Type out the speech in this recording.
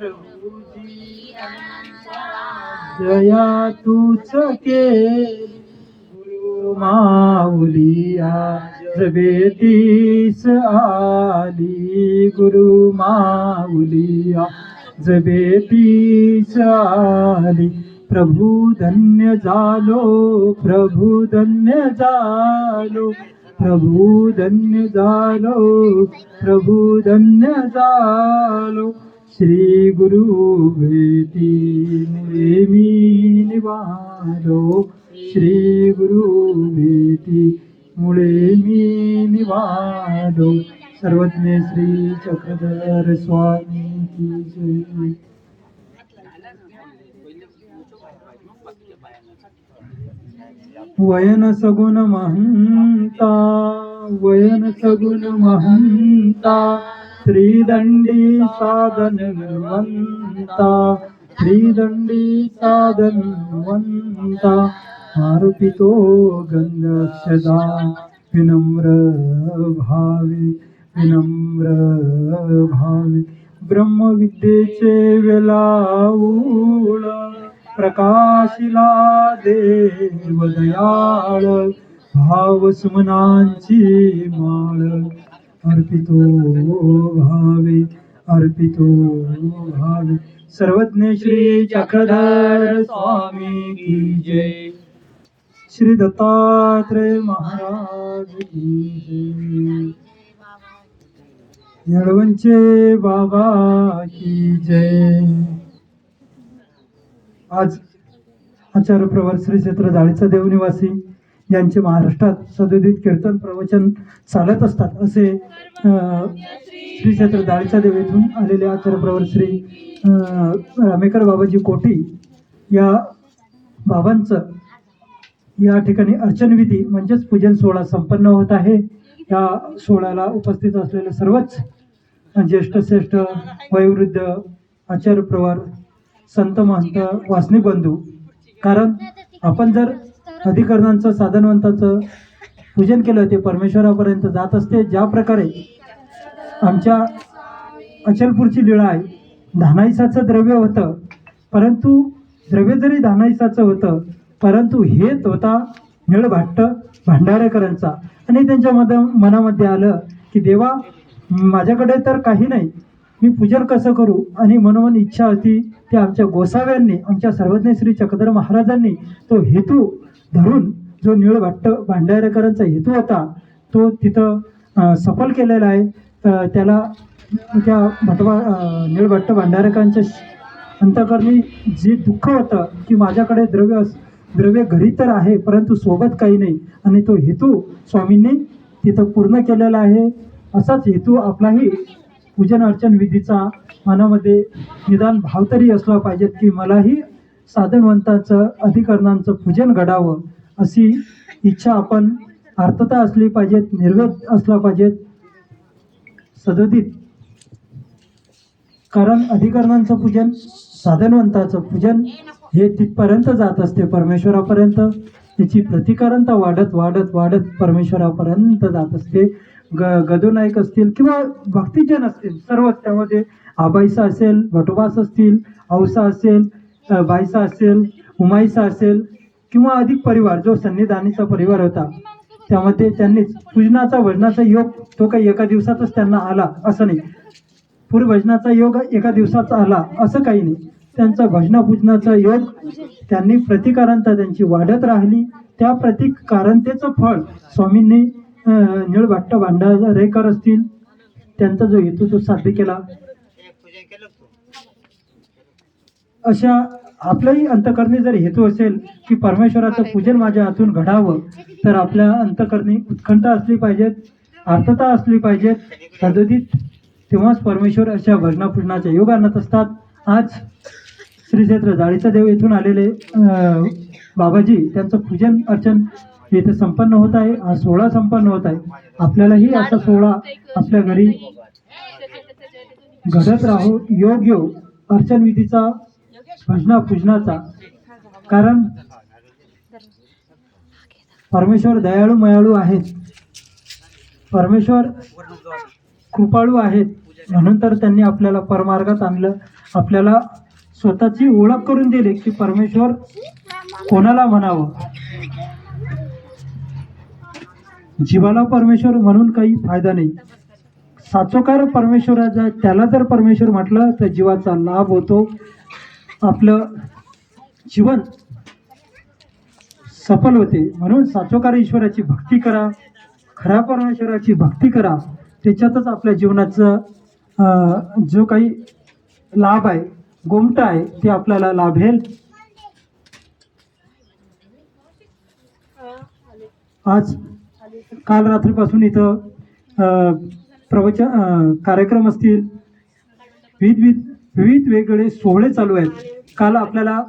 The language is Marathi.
प्रभुजी जया तूच केली गुरु माऊलिया जबेतीस आली गुरु माऊलिया जबेतीस आली प्रभु धन्य झालो प्रभु धन्य झालो प्रभु धन्य झालो प्रभु धन्य झालो श्री गुरु भेटी मी निवालो श्री गुरु भेटी मुळे मी निवालो सर्वज्ञ श्री चक्रधर स्वामी की जय. वयन सगुण महंता वयन सगुण महंता त्रिदंडी साधनवंता त्रिदंडी साधनवंता अर्पितो गंधक्षदा विनम्र भावे ब्रह्मविद्येचे वेलाऊळ प्रकाशिला देव दयाळ भाव सुमनांची माळ अर्पितो भावे सर्वज्ञ श्री चक्रधर स्वामी की जय. श्री दत्तात्रेय महाराज की जय. येळवंचे बाबा की जय. आज आचार्य प्रवर श्री क्षेत्र जाळीचा देवनिवासी यांचे महाराष्ट्रात सदोदित कीर्तन प्रवचन चालत असतात असे श्री क्षेत्र जाळीचा देव येथून आलेले आचार्य प्रवर श्री रामेकर बाबाजी कोटी या बाबांचं या ठिकाणी अर्चनविधी म्हणजेच पूजन सोहळा संपन्न होत आहे. या सोहळ्याला उपस्थित असलेले सर्वच ज्येष्ठ श्रेष्ठ वयोवृद्ध आचार्य प्रवर संत महंत वासनिक बंधू, कारण आपण जर अधिकरणांचं साधनवंताचं पूजन केलं ते परमेश्वरापर्यंत जात असते. ज्या प्रकारे आमच्या अचलपूरची लीळा आहे, धानाईसाचं द्रव्य होतं परंतु द्रव्य जरी धानाईसाचं होतं परंतु हेत होता निळभाट्ट भांडारेकरांचा. आणि त्यांच्या मनामध्ये आलं की देवा माझ्याकडे तर काही नाही, मी पूजन कसं करू. आणि मनोमन इच्छा होती ते आमच्या गोसाव्यांनी आमच्या सर्वज्ञ श्री चक्रधर महाराजांनी तो हेतू धरून जो निळभट्ट भांडारेकरांचा हेतू होता तो तिथं सफल केलेला आहे. त्याला त्या निळभट्ट भांडारेकरांच्या अंतःकरणी जे दुःख होतं की माझ्याकडे द्रव्य घरी तर आहे परंतु सोबत काही नाही, आणि तो हेतू स्वामींनी तिथं पूर्ण केलेला आहे. असाच हेतू आपलाही पूजन अर्चन विधीचा मनामध्ये निदान भाव तरी असला पाहिजे की मलाही साधनवंताचं अधिकरणांचं पूजन घडावं अशी इच्छा आपण आर्तता असली पाहिजे, निर्वेद असला पाहिजे सदोदित. कारण अधिकरणांचं पूजन साधनवंताचं पूजन हे तिथपर्यंत जात असते परमेश्वरापर्यंत. त्याची प्रतिकारंता वाढत वाढत वाढत परमेश्वरापर्यंत जात असते. गदोनायक असतील किंवा भक्तिजन असतील सर्वच, त्यामध्ये आबाईसा असेल, भटोबास असतील, औसा असेल, बाईसा असेल, उमाईसा असेल किंवा अधिक परिवार जो सन्निधानीचा परिवार होता त्यामध्ये त्यांनीच पूजनाचा भजनाचा योग तो काही एका दिवसातच त्यांना आला असं नाही. पूर्वभजनाचा योग एका दिवसात आला असं काही नाही. त्यांचा भजना पूजनाचा योग त्यांनी प्रतिकारांता त्यांची वाढत राहिली. त्या प्रतिकारांतेचं फळ स्वामींनी निळभट्ट भांडारेकर असतील त्यांचा जो हेतू तो साध्य केला. अशा आपल्याही अंतकरणी जर हेतू असेल की परमेश्वराचं पूजन माझ्या हातून घडावं तर आपल्या अंतकरणी उत्कंठा असली पाहिजे, आर्तता असली पाहिजे सदोदित, तेव्हाच परमेश्वर अशा भजना पूजनाच्या योग आणत असतात. आज श्री क्षेत्र जाळीचा देव येथून आलेले बाबाजी त्यांचं पूजन अर्चन इथे संपन्न होत आहे. हा सोहळा संपन्न होत आहे. आपल्यालाही असा सोहळा आपल्या घरी घडत राहू योग्य अर्चन विधीचा भजना पूजनाचा. कारण परमेश्वर दयाळू मयाळू आहेत, परमेश्वर कृपाळू आहेत. म्हणून तर त्यांनी आपल्याला परमार्गात आणलं, आपल्याला स्वतःची ओळख करून दिली की परमेश्वर कोणाला म्हणावं. जीवाला परमेश्वर म्हणून काही फायदा नाही. साचोकार परमेश्वराचा, त्याला जर परमेश्वर म्हटलं तर जीवाचा लाभ होतो, आपलं जीवन सफल होते. म्हणून साचोकार ईश्वराची भक्ती करा, खऱ्या परमेश्वराची भक्ती करा, त्याच्यातच आपल्या जीवनाचं जो काही लाभ आहे, गोमट आहे, ते आपल्याला लाभेल. आज काल रात्रीपासून इथं प्रवचन कार्यक्रम असतील, विविध वेगवेगळे सोहळे चालू आहेत. काल आपल्याला